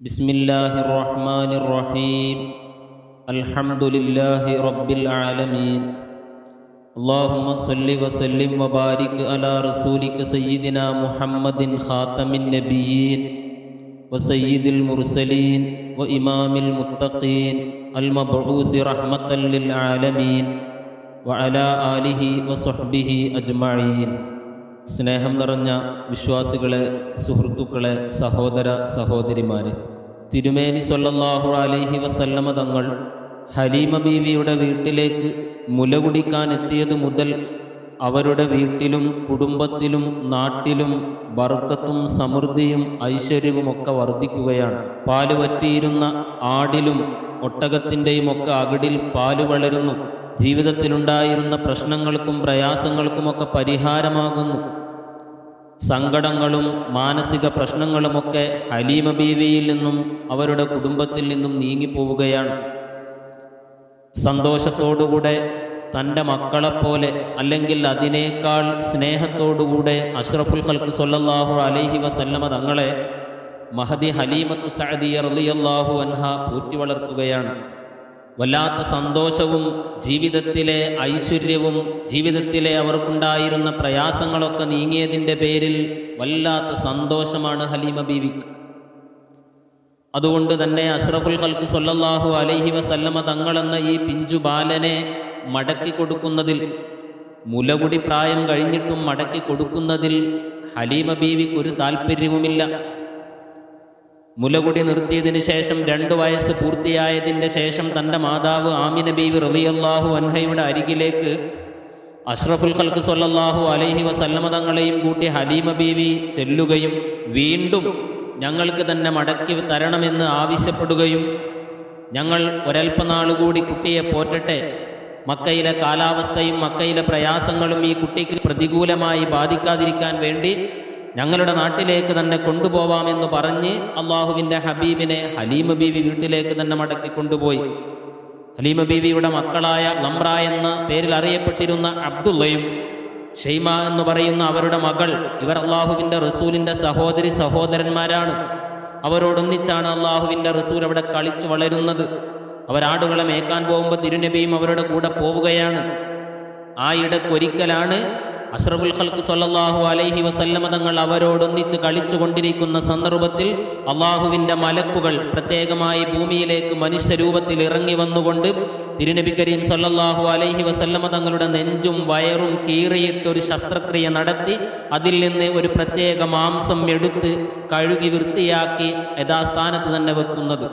بسم الله الرحمن الرحيم الحمد لله رب العالمين اللهم صل وسلم وبارك على رسولك سيدنا محمد خاتم النبيين وسيد المرسلين وإمام المتقين المبعوث رحمة للعالمين وعلى آله وصحبه أجمعين. സ്നേഹം നിറഞ്ഞ വിശ്വാസികളെ, സുഹൃത്തുക്കളെ, സഹോദര സഹോദരിമാരെ, തിരുമേനി സ്വല്ലല്ലാഹു അലൈഹി വസല്ലമ തങ്ങൾ ഹലീമ ബീവിയുടെ വീട്ടിലേക്ക് മുല കുടിക്കാൻ എത്തിയത് മുതൽ അവരുടെ വീട്ടിലും കുടുംബത്തിലും നാട്ടിലും ബർക്കത്തും സമൃദ്ധിയും ഐശ്വര്യവുമൊക്കെ വർദ്ധിക്കുകയാണ്. പാല് വറ്റിയിരുന്ന ആടിലും ഒട്ടകത്തിൻ്റെയും ഒക്കെ അകിടിൽ പാല് വളരുന്നു. ജീവിതത്തിലുണ്ടായിരുന്ന പ്രശ്നങ്ങൾക്കും പ്രയാസങ്ങൾക്കുമൊക്കെ പരിഹാരമാകുന്നു. സങ്കടങ്ങളും മാനസിക പ്രശ്നങ്ങളുമൊക്കെ ഹലീമ ബീവിയിൽ നിന്നും അവരുടെ കുടുംബത്തിൽ നിന്നും നീങ്ങിപ്പോവുകയാണ്. സന്തോഷത്തോടുകൂടെ തൻ്റെ മക്കളെപ്പോലെ അല്ലെങ്കിൽ അതിനേക്കാൾ സ്നേഹത്തോടുകൂടെ അഷ്റഫുൽ ഖൽഖ് സ്വല്ലല്ലാഹു അലൈഹി വസല്ലമ തങ്ങളെ മഹദി ഹലീമത്തു സഅദിയ റളിയല്ലാഹു അൻഹ പോറ്റി വളർത്തുകയാണ്. വല്ലാത്ത സന്തോഷവും ജീവിതത്തിലെ ഐശ്വര്യവും ജീവിതത്തിലെ അവർക്കുണ്ടായിരുന്ന പ്രയാസങ്ങളൊക്കെ നീങ്ങിയതിൻ്റെ പേരിൽ വല്ലാത്ത സന്തോഷമാണ് ഹലീമ ബീവിക്ക്. അതുകൊണ്ട് തന്നെ അഷ്റഫുൽ ഖൽഖ് സ്വല്ലല്ലാഹു അലൈഹി വസല്ലമ തങ്ങളെന്ന ഈ പിഞ്ചു ബാലനെ മടക്കി കൊടുക്കുന്നതിൽ, മുലകുടി പ്രായം കഴിഞ്ഞിട്ടും മടക്കി കൊടുക്കുന്നതിൽ ഹലീമ ബീവിക്കൊരു താല്പര്യവുമില്ല. മുലകുടി നിർത്തിയതിന് ശേഷം 2 വയസ്സ് പൂർത്തിയായതിൻ്റെ ശേഷം തൻ്റെ മാതാവ് ആമിന ബീവി റളിയല്ലാഹു അൻഹയുടെ അരികിലേക്ക് അഷ്റഫുൽ ഖൽഖ് സ്വല്ലല്ലാഹു അലൈഹി വസല്ലമ തങ്ങളെയും കൂട്ടി ഹലീമ ബീവി ചെല്ലുകയും വീണ്ടും ഞങ്ങൾക്ക് തന്നെ മടക്കി തരണമെന്ന് ആവശ്യപ്പെടുകയും, ഞങ്ങൾ ഒരൽപ്പനാളുകൂടി കുട്ടിയെ പോറ്റട്ടെ, മക്കയിലെ കാലാവസ്ഥയും മക്കയിലെ പ്രയാസങ്ങളും ഈ കുട്ടിക്ക് പ്രതികൂലമായി ബാധിക്കാതിരിക്കാൻ വേണ്ടി ഞങ്ങളുടെ നാട്ടിലേക്ക് തന്നെ കൊണ്ടുപോവാമെന്ന് പറഞ്ഞ് അള്ളാഹുവിൻ്റെ ഹബീബിനെ ഹലീമ ബീവി വീട്ടിലേക്ക് തന്നെ മടക്കി കൊണ്ടുപോയി. ഹലീമ ബീവിയുടെ മക്കളായ ലംറ എന്ന പേരിൽ അറിയപ്പെട്ടിരുന്ന അബ്ദുള്ളയും ഷെയ്മ എന്ന് പറയുന്ന അവരുടെ മകൾ, ഇവർ അള്ളാഹുവിൻ്റെ റസൂലിൻ്റെ സഹോദരന്മാരാണ്. അവരോടൊന്നിച്ചാണ് അള്ളാഹുവിൻ്റെ റസൂൽ അവിടെ കളിച്ച് വളരുന്നത്. അവരാടുകളെ മേക്കാൻ പോകുമ്പോൾ തിരുനബിയും അവരുടെ കൂടെ പോവുകയാണ്. ആ ഇടയ്ക്കൊരിക്കലാണ് അഷ്റഫുൽ ഖൽഖ് സ്വല്ലല്ലാഹു അലൈഹി വസല്ലമ തങ്ങൾ അവരോടൊന്നിച്ച് കളിച്ചു കൊണ്ടിരിക്കുന്ന സന്ദർഭത്തിൽ അള്ളാഹുവിൻ്റെ മലക്കുകൾ പ്രത്യേകമായി ഭൂമിയിലേക്ക് മനുഷ്യരൂപത്തിൽ ഇറങ്ങി വന്നുകൊണ്ട് തിരുനബി കരീം സ്വല്ലല്ലാഹു അലൈഹി വസല്ലമ തങ്ങളുടെ നെഞ്ചും വയറും കീറിയിട്ടൊരു ശസ്ത്രക്രിയ നടത്തി അതിൽ നിന്ന് ഒരു പ്രത്യേക മാംസം എടുത്ത് കഴുകി വൃത്തിയാക്കി യഥാസ്ഥാനത്ത് തന്നെ വെക്കുന്നത്.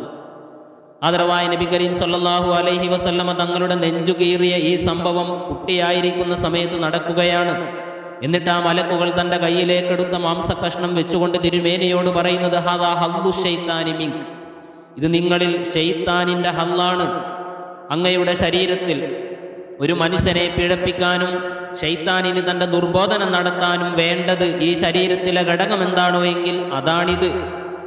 ആദരവായ നബി കരീം സ്വല്ലല്ലാഹു അലൈഹി വസല്ലമ തങ്ങളുടെ നെഞ്ചു കീറിയ ഈ സംഭവം കുട്ടിയായിരിക്കുന്ന സമയത്ത് നടക്കുകയാണ്. എന്നിട്ട് ആ മലക്കുകൾ തൻ്റെ കയ്യിലേക്കെടുത്ത മാംസകഷ്ണം വെച്ചുകൊണ്ട് തിരുമേനിയോട് പറയുന്നത്, ഹാദാ ഹല്ലു ശൈത്താനി മിൻക്, ഇത് നിങ്ങളിൽ ശൈത്താനിൻ്റെ ഹല്ലാണ്. അങ്ങയുടെ ശരീരത്തിൽ ഒരു മനുഷ്യനെ പിഴപ്പിക്കാനും ശൈത്താനിന് തൻ്റെ ദുർബോധനം നടത്താനും വേണ്ടത് ഈ ശരീരത്തിലെ ഘടകം എന്താണോ എങ്കിൽ അതാണിത്,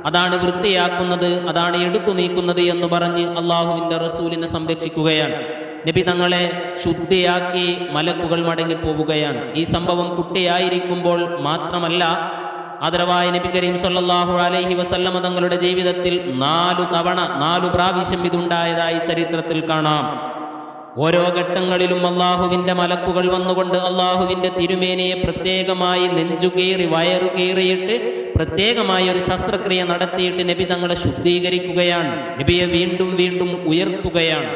അതാണ് വൃത്തിയാക്കുന്നത്, അതാണ് എടുത്തു നീക്കുന്നത് എന്ന് പറഞ്ഞ് അള്ളാഹുവിൻ്റെ റസൂലിനെ സംരക്ഷിക്കുകയാണ്. നബി തങ്ങളെ ശുദ്ധിയാക്കി മലക്കുകൾ മടങ്ങിപ്പോവുകയാണ്. ഈ സംഭവം കുട്ടിയായിരിക്കുമ്പോൾ മാത്രമല്ല, ആദരവായ നബി കരീം സ്വല്ലല്ലാഹു അലൈഹി വസല്ലമ തങ്ങളുടെ ജീവിതത്തിൽ 4 പ്രാവശ്യം ഇതുണ്ടായതായി ചരിത്രത്തിൽ കാണാം. ഓരോ ഘട്ടങ്ങളിലും അള്ളാഹുവിൻ്റെ മലക്കുകൾ വന്നുകൊണ്ട് അള്ളാഹുവിൻ്റെ തിരുമേനിയെ പ്രത്യേകമായി നെഞ്ചുകീറി വയറു കീറിയിട്ട് പ്രത്യേകമായി ഒരു ശസ്ത്രക്രിയ നടത്തിയിട്ട് നബി തങ്ങളെ ശുദ്ധീകരിക്കുകയാണ്, നബിയെ വീണ്ടും വീണ്ടും ഉയർത്തുകയാണ്.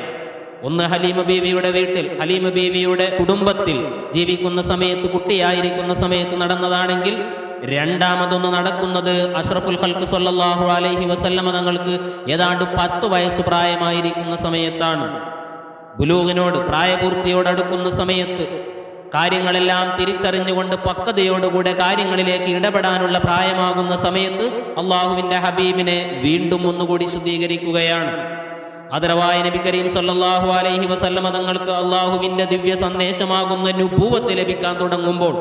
ഒന്ന് ഹലീമ ബീവിയുടെ വീട്ടിൽ, ഹലീമ ബീവിയുടെ കുടുംബത്തിൽ ജീവിക്കുന്ന സമയത്ത്, കുട്ടിയായിരിക്കുന്ന സമയത്ത് നടന്നതാണെങ്കിൽ, രണ്ടാമതൊന്ന് നടക്കുന്നത് അഷ്റഫുൽ ഖൽഖ് സ്വല്ലല്ലാഹു അലൈഹി വസല്ലമ തങ്ങൾക്ക് ഏതാണ്ട് 10 വയസ്സ് പ്രായമായിരിക്കുന്ന സമയത്താണ്. ബുലൂഗിനോട്, പ്രായപൂർത്തിയോടടുക്കുന്ന സമയത്ത് കാര്യങ്ങളെല്ലാം തിരിച്ചറിഞ്ഞുകൊണ്ട് പക്വതയോടുകൂടെ കാര്യങ്ങളിലേക്ക് ഇടപെടാനുള്ള പ്രായമാകുന്ന സമയത്ത് അള്ളാഹുവിൻ്റെ ഹബീബിനെ വീണ്ടും ഒന്നുകൂടി ശുദ്ധീകരിക്കുകയാണ്. ആദരവായ നബി കരീം സ്വല്ലല്ലാഹു അലൈഹി വസല്ലമ തങ്ങൾക്ക് അള്ളാഹുവിൻ്റെ ദിവ്യ സന്ദേശമാകുന്ന നുബുവത്ത് ലഭിക്കാൻ തുടങ്ങുമ്പോൾ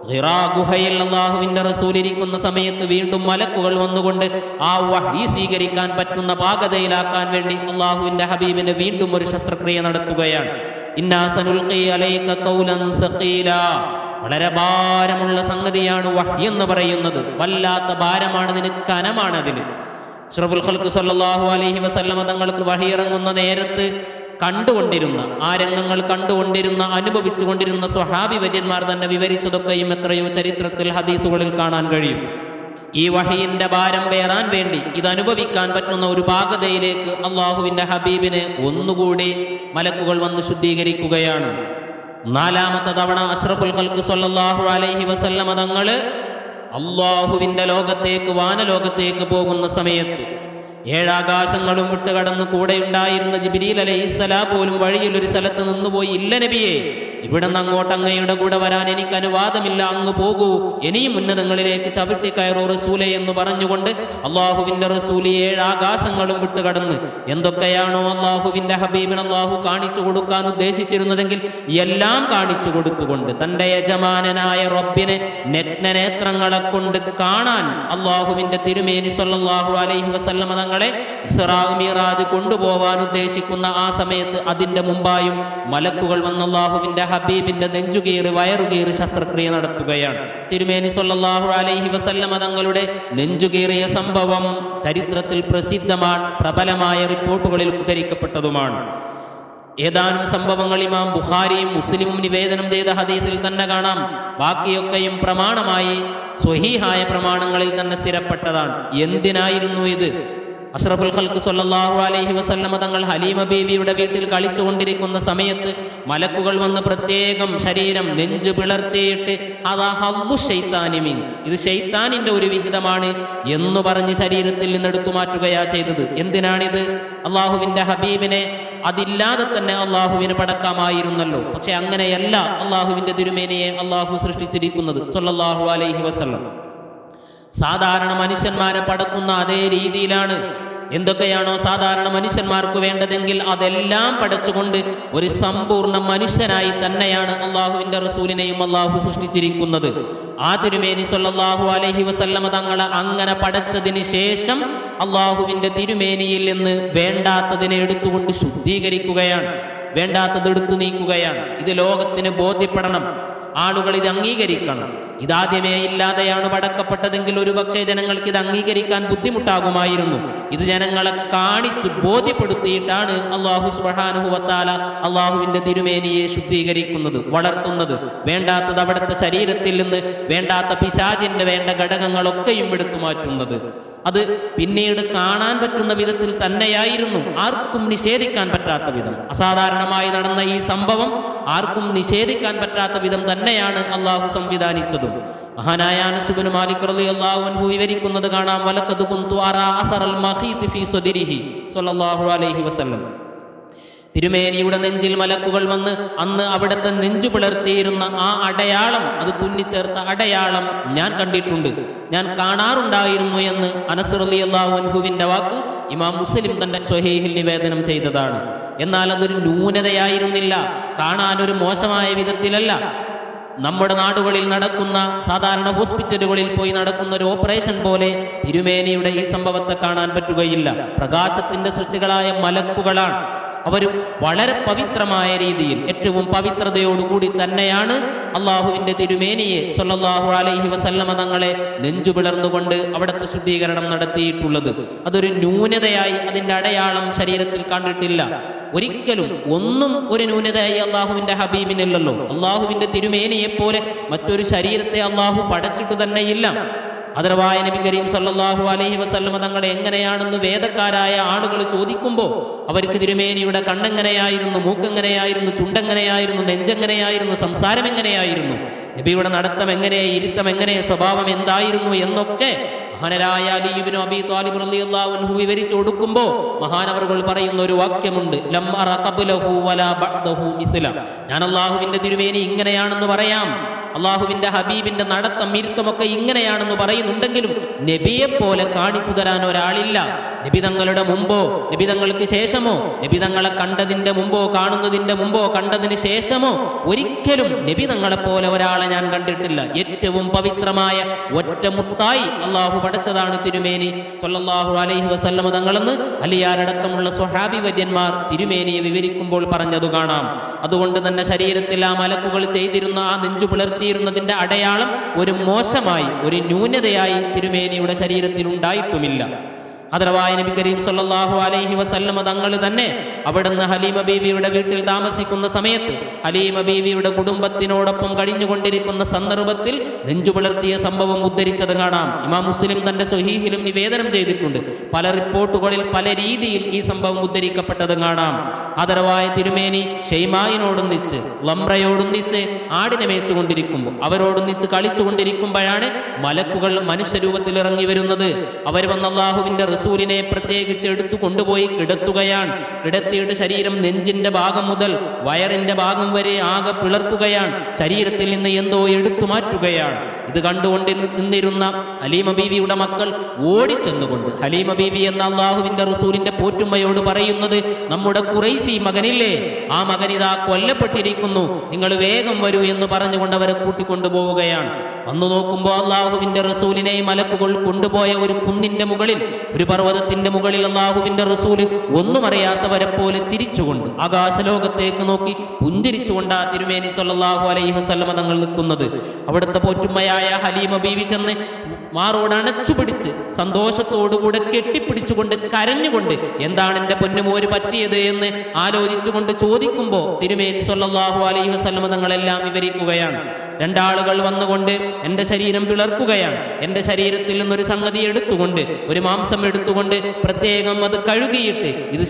ഹിറാ ഗുഹയിൽ അള്ളാഹുവിൻ്റെ റസൂൽ ഇരിക്കുന്ന സമയത്ത് വീണ്ടും മലക്കുകൾ വന്നുകൊണ്ട് ആ വഹി സ്വീകരിക്കാൻ പറ്റുന്ന പാകതയിലാക്കാൻ വേണ്ടി അള്ളാഹുവിൻ്റെ ഹബീബിനെ വീണ്ടും ഒരു ശസ്ത്രക്രിയ നടത്തുകയാണ്. ഇന്നാ സനുൽഖി അലൈക ഖൗലൻ സഖീലാ, വളരെ ഭാരമുള്ള സംഗതിയാണ് വഹി എന്ന് പറയുന്നത്. വല്ലാത്ത ഭാരമാണ്, കനമാണതിന്. അഷ്റഫുൽ ഖൽഖ് സ്വല്ലല്ലാഹു അലൈഹി വസല്ലമ തങ്ങൾക്ക് വഹി ഇറങ്ങുന്ന നേരത്ത് കണ്ടുകൊണ്ടിരുന്ന ആ രംഗങ്ങൾ കണ്ടുകൊണ്ടിരുന്ന അനുഭവിച്ചുകൊണ്ടിരുന്ന സ്വഹാബി വര്യന്മാർ തന്നെ വിവരിച്ചതൊക്കെയും എത്രയോ ചരിത്രത്തിൽ ഹദീസുകളിൽ കാണാൻ കഴിയും. ഈ വഹിയിന്റെ ഭാരം പേറാൻ വേണ്ടി ഇത് അനുഭവിക്കാൻ പറ്റുന്ന ഒരു പാകതയിലേക്ക് അള്ളാഹുവിന്റെ ഹബീബിനെ ഒന്നുകൂടി മലക്കുകൾ വന്ന് ശുദ്ധീകരിക്കുകയാണ്. 4ാമത്തെ തവണ അഷ്റഫുൽ ഖൽഖ് സ്വല്ലല്ലാഹു അലൈഹി വസല്ലമ തങ്ങൾ അള്ളാഹുവിന്റെ ലോകത്തേക്ക്, വാനലോകത്തേക്ക് പോകുന്ന സമയത്ത് 7 ആകാശങ്ങളും വിട്ടുകടന്ന് കൂടെയുണ്ടായിരുന്ന ജിബ്രീൽ അലൈഹിസ്സലാം പോലും വഴിയിൽ ഒരു സ്ഥലത്ത് നിന്നുപോയി, ഇല്ല നബിയെ, ഇവിടെ നിന്ന് അങ്ങോട്ട് അങ്ങയുടെ കൂടെ വരാൻ എനിക്ക് അനുവാദമില്ല, അങ്ങ് പോകൂ, ഇനിയും ഉന്നതങ്ങളിലേക്ക് ചവിട്ടി കയറൂ റസൂലേ എന്ന് പറഞ്ഞുകൊണ്ട് അള്ളാഹുവിന്റെ റസൂല് 7 ആകാശങ്ങളും വിട്ടുകടന്ന് എന്തൊക്കെയാണോ അള്ളാഹുവിന്റെ ഹബീബിന് അള്ളാഹു കാണിച്ചു കൊടുക്കാൻ ഉദ്ദേശിച്ചിരുന്നതെങ്കിൽ എല്ലാം കാണിച്ചു കൊടുത്തുകൊണ്ട് തന്റെ യജമാനനായ റബ്ബിനെ നഗ്നനേത്രങ്ങളെ കൊണ്ട് കാണാൻ അള്ളാഹുവിന്റെ തിരുമേനി സ്വല്ലല്ലാഹു അലൈഹി വസല്ലമ തങ്ങളെ ഇസ്റാ മിറാജ് കൊണ്ടുപോകാൻ ഉദ്ദേശിക്കുന്ന ആ സമയത്ത് അതിന്റെ മുമ്പായും മലക്കുകൾ വന്ന അള്ളാഹുവിന്റെ ഹബീബിന്റെ നെഞ്ചുകീറി വയറുകീറി ശസ്ത്രക്രിയ നടത്തുകയാണ്. തിരുമേനി സ്വല്ലല്ലാഹു അലൈഹി വസല്ലമ തങ്ങളുടെ നെഞ്ചുകീറിയ സംഭവം ചരിത്രത്തിൽ പ്രസിദ്ധമാണ്, പ്രബലമായ റിപ്പോർട്ടുകളിൽ ഉദ്ധരിക്കപ്പെട്ടതുമാണ്. ഏതാനും സംഭവങ്ങൾ ഇമാം ബുഖാരിയും മുസ്ലിമും നിവേദനം ചെയ്ത ഹദീസിൽ തന്നെ കാണാം. ബാക്കിയൊക്കെയും പ്രമാണമായി സ്വഹീഹായ പ്രമാണങ്ങളിൽ തന്നെ സ്ഥിരപ്പെട്ടതാണ്. എന്തിനായിരുന്നു ഇത്? അഷ്റഫുൽ ഖൽഖ് സ്വല്ലല്ലാഹു അലൈഹി വസല്ലമ തങ്ങൾ ഹലീമ ബീവിയുടെ വീട്ടിൽ കളിച്ചുകൊണ്ടിരിക്കുന്ന സമയത്ത് മലക്കുകൾ വന്ന് പ്രത്യേകം ശരീരം നെഞ്ച് പിളർത്തിയിട്ട് ഇത് ശൈത്താനിന്റെ ഒരു വിഹിതമാണ് എന്ന് പറഞ്ഞ് ശരീരത്തിൽ നിന്ന് എടുത്തു മാറ്റുകയാ ചെയ്തത്. എന്തിനാണിത്? അള്ളാഹുവിന്റെ ഹബീബിനെ അതില്ലാതെ തന്നെ അള്ളാഹുവിന് പടക്കാമായിരുന്നല്ലോ. പക്ഷെ അങ്ങനെയല്ല അള്ളാഹുവിന്റെ തിരുമേനിയെ അള്ളാഹു സൃഷ്ടിച്ചിരിക്കുന്നത് സ്വല്ലല്ലാഹു അലൈഹി വസല്ലം. സാധാരണ മനുഷ്യന്മാരെ പടക്കുന്ന അതേ രീതിയിലാണ്. എന്തൊക്കെയാണോ സാധാരണ മനുഷ്യന്മാർക്ക് വേണ്ടതെങ്കിൽ അതെല്ലാം പടച്ചുകൊണ്ട് ഒരു സമ്പൂർണ്ണ മനുഷ്യനായി തന്നെയാണ് അള്ളാഹുവിന്റെ റസൂലിനെയും അള്ളാഹു സൃഷ്ടിച്ചിരിക്കുന്നത്. ആ തിരുമേനി സ്വല്ലല്ലാഹു അലൈഹി വസല്ലമ തങ്ങളെ അങ്ങനെ പടച്ചതിന് ശേഷം അള്ളാഹുവിന്റെ തിരുമേനിയിൽ നിന്ന് വേണ്ടാത്തതിനെ എടുത്തുകൊണ്ട് ശുദ്ധീകരിക്കുകയാണ്, വേണ്ടാത്തത് എടുത്തു നീക്കുകയാണ്. ഇത് ലോകത്തിന് ബോധ്യപ്പെടണം, ആളുകൾ ഇത് അംഗീകരിക്കണം. ഇതാദ്യമേ ഇല്ലാതെയാണ് പടക്കപ്പെട്ടതെങ്കിൽ ഒരുപക്ഷെ ജനങ്ങൾക്ക് ഇത് അംഗീകരിക്കാൻ ബുദ്ധിമുട്ടാകുമായിരുന്നു. ഇത് ജനങ്ങളെ കാണിച്ച് ബോധ്യപ്പെടുത്തിയിട്ടാണ് അല്ലാഹു സുബ്ഹാനഹു വ തആല അള്ളാഹുവിന്റെ തിരുമേനിയെ ശുദ്ധീകരിക്കുന്നത്, വളർത്തുന്നത്. വേണ്ടാത്തത് അവിടുത്തെ ശരീരത്തിൽ നിന്ന് വേണ്ടാത്ത പിശാചിന്റെ വേണ്ട ഘടകങ്ങളൊക്കെയും എടുത്തു മാറ്റുന്നത്. അത് പിന്നീട് കാണാൻ പറ്റുന്ന വിധത്തിൽ തന്നെയായിരുന്നു, ആർക്കും നിഷേധിക്കാൻ പറ്റാത്ത വിധം. അസാധാരണമായി നടന്ന ഈ സംഭവം ആർക്കും നിഷേധിക്കാൻ പറ്റാത്ത വിധം തന്നെയാണ് അള്ളാഹു സംവിധാനിച്ചതും. മഹാനായ അനസ് ഇബ്നു മാലിക് റളിയല്ലാഹു അൻഹു വിവരിക്കുന്നത് കാണാം. വലഖദ് കുന്തു അറാ അഥറൽ മഖീത് ഫീ സദരിഹി സ്വല്ലല്ലാഹു അലൈഹി വസല്ലം. തിരുമേനിയുടെ നെഞ്ചിൽ മലക്കുകൾ വന്ന് അന്ന് അവിടുത്തെ നെഞ്ചു പിളർത്തിയിരുന്ന ആ അടയാളം, അത് തുന്നിച്ചേർത്ത അടയാളം ഞാൻ കണ്ടിട്ടുണ്ട്, ഞാൻ കാണാറുണ്ടായിരുന്നു എന്ന് അനസ് റളിയല്ലാഹു അൻഹുവിന്റെ വാക്ക് ഇമാം മുസ്ലിം തന്റെ സ്വഹീഹിൽ നിവേദനം ചെയ്തതാണ്. എന്നാൽ അതൊരു ന്യൂനതയായിരുന്നില്ല, കാണാനൊരു മോശമായ വിധത്തിലല്ല. നമ്മുടെ നാടുകളിൽ നടക്കുന്ന, സാധാരണ ഹോസ്പിറ്റലുകളിൽ പോയി നടക്കുന്ന ഒരു ഓപ്പറേഷൻ പോലെ തിരുമേനിയുടെ ഈ സംഭവത്തെ കാണാൻ പറ്റുകയില്ല. പ്രകാശത്തിന്റെ സൃഷ്ടികളായ മലക്കുകളാണ്. അവർ വളരെ പവിത്രമായ രീതിയിൽ, ഏറ്റവും പവിത്രതയോടുകൂടി തന്നെയാണ് അള്ളാഹുവിന്റെ തിരുമേനിയെ സ്വല്ലല്ലാഹു അലൈഹി വസല്ലമ തങ്ങളെ നെഞ്ചു പിളർന്നുകൊണ്ട് അവിടുത്തെ ശുദ്ധീകരണം നടത്തിയിട്ടുള്ളത്. അതൊരു ന്യൂനതയായി അതിന്റെ അടയാളം ശരീരത്തിൽ കണ്ടിട്ടില്ല. ഒരിക്കലും ഒന്നും ഒരു ന്യൂനതയായി അള്ളാഹുവിന്റെ ഹബീബിനില്ലല്ലോ. അള്ളാഹുവിന്റെ തിരുമേനിയെ പോലെ മറ്റൊരു ശരീരത്തെ അള്ളാഹു പടച്ചിട്ട് തന്നെയില്ല. അതർവായ നബി കരീം സല്ലല്ലാഹു അലൈഹി വസല്ലമ തങ്ങളെ എങ്ങനെയാണെന്ന് വേദക്കാരായ ആളുകൾ ചോദിക്കുമ്പോൾ അവർക്ക് തിരുമേനിയുടെ കണ്ണെങ്ങനെയായിരുന്നു, മൂക്കെങ്ങനെയായിരുന്നു, ചുണ്ടെങ്ങനെയായിരുന്നു, നെഞ്ചെങ്ങനെയായിരുന്നു, സംസാരം എങ്ങനെയായിരുന്നു, നബിയുടെ നടത്തം എങ്ങനെ, ഇരുത്തം എങ്ങനെ, സ്വഭാവം എന്തായിരുന്നു എന്നൊക്കെ മഹാനരായ അലി ഇബ്നു അബീ ത്വാലിബ് റളിയല്ലാഹു അൻഹു വിവരിച്ചു കൊടുക്കുമ്പോൾ മഹാനവറുകൾ പറയുന്ന ഒരു വാക്യമുണ്ട്, ലം അറ ഖബ്ലഹു വലാ ബഅദഹു മിസ്ല. ഞാൻ അല്ലാഹുവിന്റെ തിരുമേനി ഇങ്ങനെയാണെന്ന് പറയാം, അള്ളാഹുവിന്റെ ഹബീബിന്റെ നടത്തം ഇരുത്തമൊക്കെ ഇങ്ങനെയാണെന്ന് പറയുന്നുണ്ടെങ്കിലും നബിയെ പോലെ കാണിച്ചു തരാൻ ഒരാളില്ല. നബി തങ്ങളുടെ മുമ്പോ നബി തങ്ങൾക്ക് ശേഷമോ, നബി തങ്ങളെ കണ്ടതിന്റെ മുമ്പോ, കാണുന്നതിന്റെ മുമ്പോ, കണ്ടതിന് ശേഷമോ ഒരിക്കലും നബി തങ്ങളെ പോലെ ഒരാളെ ഞാൻ കണ്ടിട്ടില്ല. ഏറ്റവും പവിത്രമായ ഒറ്റമുത്തായി അള്ളാഹു പടച്ചതാണ് തിരുമേനി സ്വല്ലല്ലാഹു അലൈഹി വസല്ലമ തങ്ങളെന്ന് അലിയാരടക്കമുള്ള സ്വഹാബി വര്യന്മാർ തിരുമേനിയെ വിവരിക്കുമ്പോൾ പറഞ്ഞതു കാണാം. അതുകൊണ്ട് തന്നെ ശരീരത്തിൽ ആ മലക്കുകൾ ചെയ്തിരുന്ന ആ നെഞ്ചു പുലർത്തിയിരുന്നതിന്റെ അടയാളം ഒരു മോശമായി, ഒരു ന്യൂനതയായി തിരുമേനിയുടെ ശരീരത്തിൽ ഉണ്ടായിട്ടുമില്ല. അതരവായ നബി കരീം സല്ലല്ലാഹു അലൈഹി വസല്ലമ തങ്ങൾ തന്നെ അവിടുന്ന് ഹലീമ ബീവിയുടെ വീട്ടിൽ താമസിക്കുന്ന സമയത്ത് ഹലീമ ബീവിയുടെ കുടുംബത്തിനോടൊപ്പം കഴിഞ്ഞുകൊണ്ടിരിക്കുന്ന സന്ദർഭത്തിൽ നെഞ്ചുപിളർത്തിയ സംഭവം ഉദ്ധരിച്ചത് കാണാം. ഇമാം മുസ്ലിം തന്റെ സ്വഹീഹിലും നിവേദനം ചെയ്തിട്ടുണ്ട്. പല റിപ്പോർട്ടുകളിൽ പല രീതിയിൽ ഈ സംഭവം ഉദ്ധരിക്കപ്പെട്ടത് കാണാം. അതരവായ തിരുമേനി ഷെയ്മായിനോടൊന്നിച്ച് ലംറയോടൊന്നിച്ച് ആടിനെ മേച്ചുകൊണ്ടിരിക്കുമ്പോൾ അവരോടൊന്നിച്ച് കളിച്ചുകൊണ്ടിരിക്കുമ്പോഴാണ് മലക്കുകൾ മനുഷ്യരൂപത്തിൽ ഇറങ്ങി വരുന്നത്. അവർ വന്ന അല്ലാഹുവിന്റെ റസൂലിനെ പ്രത്യേകിച്ച് എടുത്തു കൊണ്ടുപോയി കിടത്തുകയാണ്. കിടത്തിയിട്ട് ശരീരം നെഞ്ചിന്റെ ഭാഗം മുതൽ വയറിന്റെ ഭാഗം വരെ ആകെ പിളർക്കുകയാണ്. ശരീരത്തിൽ നിന്ന് എന്തോ എടുത്തു മാറ്റുകയാണ്. ഇത് കണ്ടുകൊണ്ട് നിന്നിരുന്ന ഹലീമ ബീവിയുടെ മക്കൾ ഓടിച്ചെന്നുകൊണ്ട് ഹലീമ ബീവി എന്ന അല്ലാഹുവിന്റെ റസൂലിന്റെ പോറ്റുമ്മയോട് പറയുന്നത്, നമ്മുടെ ഖുറൈശി മകനില്ലേ, ആ മകനിതാ കൊല്ലപ്പെട്ടിരിക്കുന്നു, നിങ്ങൾ വേഗം വരൂ എന്ന് പറഞ്ഞുകൊണ്ട് അവരെ കൂട്ടിക്കൊണ്ടുപോവുകയാണ്. വന്നു നോക്കുമ്പോൾ അല്ലാഹുവിന്റെ റസൂലിനെ മലക്കുകൾ കൊണ്ടുപോയ ഒരു കുന്നിന്റെ മുകളിൽ, ഒരു പർവ്വതത്തിന്റെ മുകളിൽ അല്ലാഹുവിന്റെ റസൂല് ഒന്നും അറിയാത്തവരെ പോലെ ചിരിച്ചുകൊണ്ട് ആകാശലോകത്തേക്ക് നോക്കി പുഞ്ചിരിച്ചുകൊണ്ട് ആ തിരുമേനി സല്ലല്ലാഹു അലൈഹി വസല്ലമ തങ്ങൾ നിൽക്കുന്നത്. അവിടുത്തെ പോറ്റുമ്മയായ ഹലീമ ബീവി ചെന്ന് മാറോട് അണച്ചുപിടിച്ച് സന്തോഷത്തോടുകൂടെ കെട്ടിപ്പിടിച്ചുകൊണ്ട് കരഞ്ഞുകൊണ്ട് എന്താണ് എൻ്റെ പൊന്നുമോര് പറ്റിയത് എന്ന് ആലോചിച്ചുകൊണ്ട് ചോദിക്കുമ്പോൾ തിരുമേനി സല്ലല്ലാഹു അലൈഹി വസല്ലമ തങ്ങളെല്ലാം വിവരിക്കുകയാണ്. രണ്ടാളുകൾ വന്നുകൊണ്ട് എൻ്റെ ശരീരം പിളർക്കുകയാണ്. എൻ്റെ ശരീരത്തിൽ നിന്നൊരു സംഗതി എടുത്തുകൊണ്ട്, ഒരു മാംസം എടുത്തുകൊണ്ട് പ്രത്യേകം അത് കഴുകിയിട്ട്, ഇത്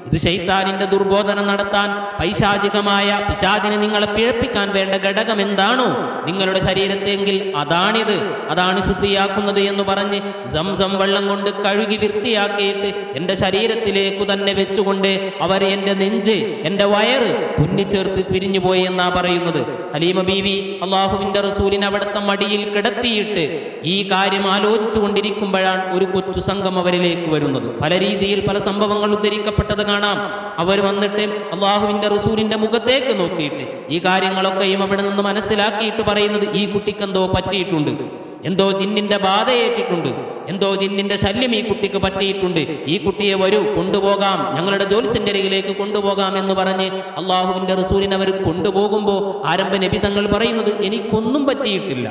ഇത് ശൈത്താനിന്റെ ദുർബോധനം നടത്താൻ പൈശാചികമായ പിശാചിനെ നിങ്ങളെ പിഴപ്പിക്കാൻ വേണ്ട ഘടകം എന്താണോ നിങ്ങളുടെ ശരീരത്തെങ്കിൽ അതാണ് ശുദ്ധിയാക്കുന്നത് എന്ന് പറഞ്ഞ് സംസം വെള്ളം കൊണ്ട് കഴുകി വൃത്തിയാക്കിയിട്ട് എൻ്റെ ശരീരത്തിലേക്ക് തന്നെ വെച്ചുകൊണ്ട് അവർ എൻ്റെ നെഞ്ച്, എൻ്റെ വയറ് തുന്നിച്ചേർത്ത് പിരിഞ്ഞുപോയി എന്നാ പറയുന്നത്. ഹലീമ ബീവി അല്ലാഹുവിന്റെ റസൂലിനെ അവിടുത്തെ മടിയിൽ കിടത്തിയിട്ട് ഈ കാര്യം ആലോചിച്ചു കൊണ്ടിരിക്കുമ്പോഴാണ് ഒരു കൊച്ചു സംഘം അവരിലേക്ക് വരുന്നത്. പല രീതിയിൽ പല സംഭവങ്ങൾ ഉദ്ധരിക്കപ്പെട്ടത് കാണാം. അവർ വന്നിട്ട് അല്ലാഹുവിന്റെ റസൂലിന്റെ മുഖത്തേക്ക് നോക്കിയിട്ട് ഈ കാര്യങ്ങളൊക്കെയും അവിടെ നിന്ന് മനസ്സിലാക്കിയിട്ട് പറയുന്നത്, ഈ കുട്ടിക്ക് എന്തോ പറ്റിയിട്ടുണ്ട്, എന്തോ ജിന്നിന്റെ ബാധയേറ്റിട്ടുണ്ട്, എന്തോ ജിന്നിന്റെ ശല്യം ഈ കുട്ടിക്ക് പറ്റിയിട്ടുണ്ട്, ഈ കുട്ടിയെ വരൂ കൊണ്ടുപോകാം, ഞങ്ങളുടെ ജ്യോത്സ്യന്റെ അരികിലേക്ക് കൊണ്ടുപോകാം എന്ന് പറഞ്ഞ് അല്ലാഹുവിന്റെ റസൂലിനെ അവർ കൊണ്ടുപോകുമ്പോൾ ആരംഭ നബി തങ്ങൾ പറയുന്നത്, എനിക്കൊന്നും പറ്റിയിട്ടില്ല,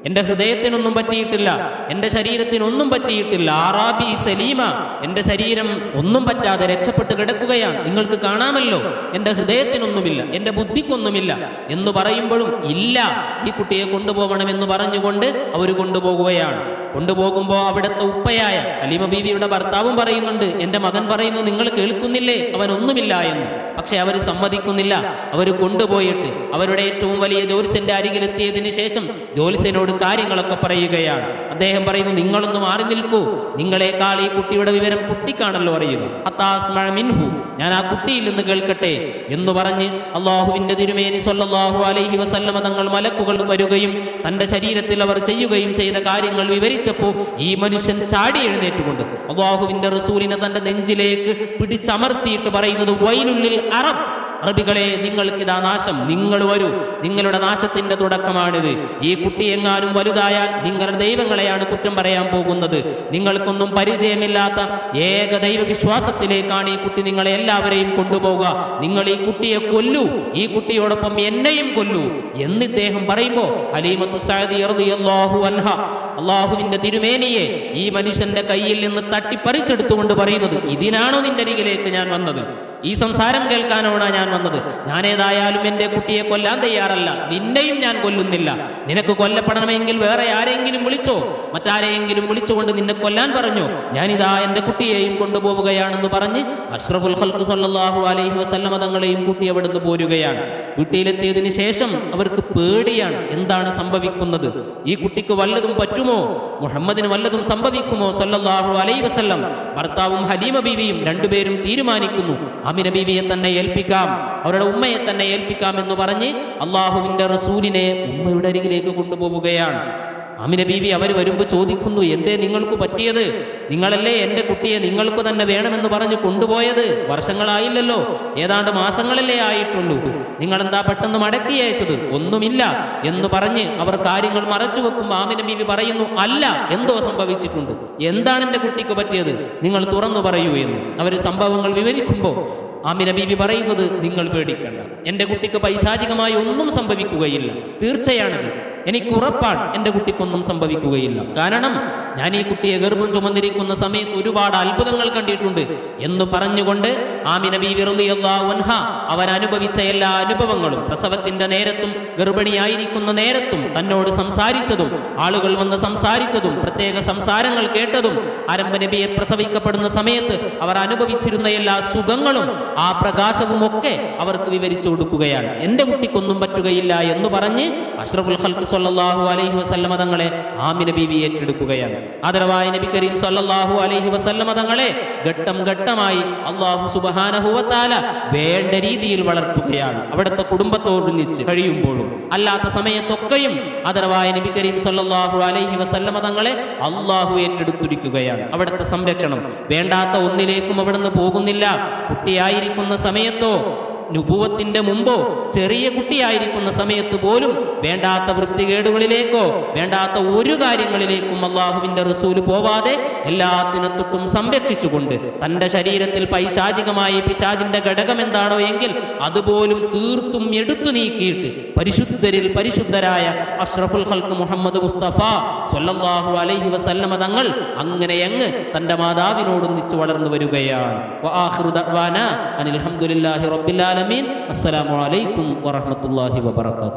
എൻ്റെ ഹൃദയത്തിനൊന്നും പറ്റിയിട്ടില്ല, എൻ്റെ ശരീരത്തിനൊന്നും പറ്റിയിട്ടില്ല, ആറാബി സലീമ, എൻ്റെ ശരീരം ഒന്നും പറ്റാതെ രക്ഷപ്പെട്ട് കിടക്കുകയാണ്, നിങ്ങൾക്ക് കാണാമല്ലോ, എൻ്റെ ഹൃദയത്തിനൊന്നുമില്ല, എൻ്റെ ബുദ്ധിക്കൊന്നുമില്ല എന്ന് പറയുമ്പോഴും ഇല്ല, ഈ കുട്ടിയെ കൊണ്ടുപോകണമെന്ന് പറഞ്ഞുകൊണ്ട് അവർ കൊണ്ടുപോകുകയാണ്. കൊണ്ടുപോകുമ്പോൾ അവിടുത്തെ ഉപ്പയായ ഹലീമ ബീവിയുടെ ഭർത്താവും പറയുന്നുണ്ട്, എൻ്റെ മകൻ പറയുന്നു, നിങ്ങൾ കേൾക്കുന്നില്ലേ, അവനൊന്നുമില്ല എന്ന്. പക്ഷെ അവർ സമ്മതിക്കുന്നില്ല. അവർ കൊണ്ടുപോയിട്ട് അവരുടെ ഏറ്റവും വലിയ ജ്യോത്സ്യന്റെ അരികിലെത്തിയതിനു ശേഷം ജ്യോത്സ്യനോട് കാര്യങ്ങളൊക്കെ പറയുകയാണ്. അദ്ദേഹം പറയുന്നു, നിങ്ങളൊന്ന് മാറി നിൽക്കൂ, നിങ്ങളെക്കാൾ ഈ കുട്ടിയുടെ വിവരം കുട്ടിക്കാണല്ലോ അറിയുക, ഹത്താസ്മഅ മിൻഹു, ഞാൻ ആ കുട്ടിയിൽ നിന്ന് കേൾക്കട്ടെ എന്ന് പറഞ്ഞ് അല്ലാഹുവിന്റെ തിരുമേനി സല്ലല്ലാഹു അലൈഹി വസല്ലമ തങ്ങൾ മലക്കുകൾ വരികയും തന്റെ ശരീരത്തിൽ അവർ ചെയ്യുകയും ചെയ്ത കാര്യങ്ങൾ വിവരിച്ചപ്പോൾ ഈ മനുഷ്യൻ ചാടി എഴുന്നേറ്റുകൊണ്ട് അല്ലാഹുവിന്റെ റസൂലിനെ തന്റെ നെഞ്ചിലേക്ക് പിടിച്ചമർത്തിയിട്ട് പറയുന്നത്, വൈലുല്ലിൽ അറബ്, അറബികളെ നിങ്ങൾക്കിതാ നാശം, നിങ്ങൾ വരൂ, നിങ്ങളുടെ നാശത്തിന്റെ തുടക്കമാണിത്. ഈ കുട്ടി എങ്ങാനും വലുതായാൽ നിങ്ങളുടെ ദൈവങ്ങളെയാണ് കുറ്റം പറയാൻ പോകുന്നത്. നിങ്ങൾക്കൊന്നും പരിചയമില്ലാത്ത ഏക ദൈവ വിശ്വാസത്തിലേക്കാണ് ഈ കുട്ടി നിങ്ങളെ എല്ലാവരെയും കൊണ്ടുപോവുക. നിങ്ങൾ ഈ കുട്ടിയെ കൊല്ലൂ, ഈ കുട്ടിയോടൊപ്പം എന്നെയും കൊല്ലൂ എന്ന് ഇദ്ദേഹം പറയുമ്പോൾ ഹലീമത്തു സഅദിയ റളിയല്ലാഹു അൻഹ അല്ലാഹുവിന്റെ തിരുമേനിയെ ഈ മനുഷ്യന്റെ കയ്യിൽ നിന്ന് തട്ടിപ്പറിച്ചെടുത്തുകൊണ്ട് പറയുന്നത്, ഇതിനാണോ നിന്റെ അരികിലേക്ക് ഞാൻ വന്നത്? ഈ സംസാരം കേൾക്കാനാണ് ഞാൻ വന്നത്. ഞാൻ ഏതായാലും എൻ്റെ കുട്ടിയെ കൊല്ലാൻ തയ്യാറല്ല, നിന്നെയും ഞാൻ കൊല്ലുന്നില്ല. നിനക്ക് കൊല്ലപ്പെടണമെങ്കിൽ വേറെ ആരെങ്കിലും വിളിച്ചോ, മറ്റാരെയെങ്കിലും വിളിച്ചുകൊണ്ട് നിന്നെ കൊല്ലാൻ പറഞ്ഞോ, ഞാനിതാ എൻ്റെ കുട്ടിയെയും കൊണ്ടുപോവുകയാണെന്ന് പറഞ്ഞ് അഷ്റഫുൽ ഖൽഖ് സല്ലല്ലാഹു അലൈഹി വസല്ലമ തങ്ങളെയും കൂട്ടി അവിടുന്ന് പോരുകയാണ്. വീട്ടിലെത്തിയതിനു ശേഷം അവർക്ക് പേടിയാണ്, എന്താണ് സംഭവിക്കുന്നത്, ഈ കുട്ടിക്ക് വല്ലതും പറ്റുമോ, മുഹമ്മദിന് വല്ലതും സംഭവിക്കുമോ സല്ലല്ലാഹു അലൈഹി വസല്ലം. ഭർത്താവും ഹലീമ ബീവിയും രണ്ടുപേരും തീരുമാനിക്കുന്നു, ആമിന ബീവിയെ തന്നെ ഏൽപ്പിക്കാം, അവരുടെ ഉമ്മയെ തന്നെ ഏൽപ്പിക്കാം എന്ന് പറഞ്ഞ് അല്ലാഹുവിന്റെ റസൂലിനെ ഉമ്മയുടെ അരികിലേക്ക് കൊണ്ടുപോവുകയാണ്. ആമിന ബീവി അവർ വരുമ്പോൾ ചോദിക്കുന്നു, എന്തേ നിങ്ങൾക്ക് പറ്റിയത്? നിങ്ങളല്ലേ എൻ്റെ കുട്ടിയെ നിങ്ങൾക്ക് തന്നെ വേണമെന്ന് പറഞ്ഞ് കൊണ്ടുപോയത്? വർഷങ്ങളായില്ലല്ലോ, ഏതാണ്ട് മാസങ്ങളല്ലേ ആയിട്ടുള്ളൂ, നിങ്ങളെന്താ പെട്ടെന്ന് മടക്കി അയച്ചത്? ഒന്നുമില്ല എന്ന് പറഞ്ഞ് അവർ കാര്യങ്ങൾ മറച്ചു വെക്കുമ്പോൾ ആമിന ബീവി പറയുന്നു, അല്ല, എന്തോ സംഭവിച്ചിട്ടുണ്ട്, എന്താണ് എൻ്റെ കുട്ടിക്ക് പറ്റിയത്, നിങ്ങൾ തുറന്നു പറയൂ എന്ന്. അവർ സംഭവങ്ങൾ വിവരിക്കുമ്പോൾ ആമിന ബീവി പറയുന്നത്, നിങ്ങൾ പേടിക്കണ്ട, എൻ്റെ കുട്ടിക്ക് പൈശാചികമായി ഒന്നും സംഭവിക്കുകയില്ല, തീർച്ചയാണിത്, എനിക്ക് ഉറപ്പാണ് എൻ്റെ കുട്ടിക്കൊന്നും സംഭവിക്കുകയില്ല. കാരണം ഞാൻ ഈ കുട്ടിയെ ഗർഭം ചുമന്നിരിക്കുന്ന സമയത്ത് ഒരുപാട് അത്ഭുതങ്ങൾ കണ്ടിട്ടുണ്ട് എന്ന് പറഞ്ഞുകൊണ്ട് ആമിന ബീവി റളിയല്ലാഹു അൻഹ അവരനുഭവിച്ച എല്ലാ അനുഭവങ്ങളും പ്രസവത്തിന്റെ നേരത്തും ഗർഭിണിയായിരിക്കുന്ന നേരത്തും തന്നോട് സംസാരിച്ചതും ആളുകൾ വന്ന് സംസാരിച്ചതും പ്രത്യേക സംസാരങ്ങൾ കേട്ടതും ആരംഭ നബിയെ പ്രസവിക്കപ്പെടുന്ന സമയത്ത് അവർ അനുഭവിച്ചിരുന്ന എല്ലാ സുഖങ്ങളും ആ പ്രകാശവും ഒക്കെ അവർക്ക് വിവരിച്ചു കൊടുക്കുകയാണ്. എൻ്റെ കുട്ടിക്കൊന്നും പറ്റുകയില്ല എന്ന് പറഞ്ഞ് അഷ്റഫുൽ ഖൽഖ് സ്വല്ലല്ലാഹു അലൈഹി വസല്ലമ തങ്ങളെ ആമിന ബീവി ഏറ്റെടുക്കുകയാണ്. ആദരവായ നബി കരീം സ്വല്ലല്ലാഹു അലൈഹി വസല്ലമ തങ്ങളെ ഘട്ടം ഘട്ടമായി അല്ലാഹു സുബ്ഹാനഹു വ തആല വേണ്ട രീതിയിൽ വളർത്തുകയാണ്. അവിടുത്തെ കുടുംബത്തോടൊന്നിച്ച് കഴിയുമ്പോഴും അല്ലാത്ത സമയത്തൊക്കെയും ആദരവായ നബി കരീം സ്വല്ലല്ലാഹു അലൈഹി വസല്ലമ തങ്ങളെ അല്ലാഹു ഏറ്റെടുത്തിരിക്കുകയാണ്. അവിടുത്തെ സംരക്ഷണം വേണ്ടാത്ത ഒന്നിലേക്കും അവിടുന്ന് പോകുന്നില്ല. കുട്ടിയായിരിക്കുന്ന സമയത്തോ നുബുവത്തിന്റെ മുമ്പോ ചെറിയ കുട്ടിയായിരിക്കുന്ന സമയത്ത് പോലും വേണ്ടാത്ത വൃത്തികേടുകളിലേക്കോ വേണ്ടാത്ത ഒരു കാര്യങ്ങളിലേക്കും അള്ളാഹുവിന്റെ റസൂല് പോവാതെ എല്ലാത്തിനൊട്ടും സംരക്ഷിച്ചുകൊണ്ട് തൻ്റെ ശരീരത്തിൽ പൈശാചികമായ പിശാചിന്റെ ഘടകം എന്താണോ എങ്കിൽ അതുപോലും തീർത്തും എടുത്തു നീക്കിയിട്ട് പരിശുദ്ധരിൽ പരിശുദ്ധരായ അഷ്റഫുൽ ഖൽഖ് മുഹമ്മദ് മുസ്തഫ സ്വല്ലല്ലാഹു അലൈഹി വസല്ലമ തങ്ങൾ അങ്ങനെയങ്ങ് തൻ്റെ മാതാവിനോടൊന്നിച്ച് വളർന്നു വരികയാണ്. വആഖിറു ദഅ്വാനാ അനിൽ ഹംദുലില്ലാഹി റബ്ബിൽ ആലമീൻ. അസ്സലാമു അലൈക്കും വറഹ്മത്തുള്ളാഹി വബറകാതുഹു.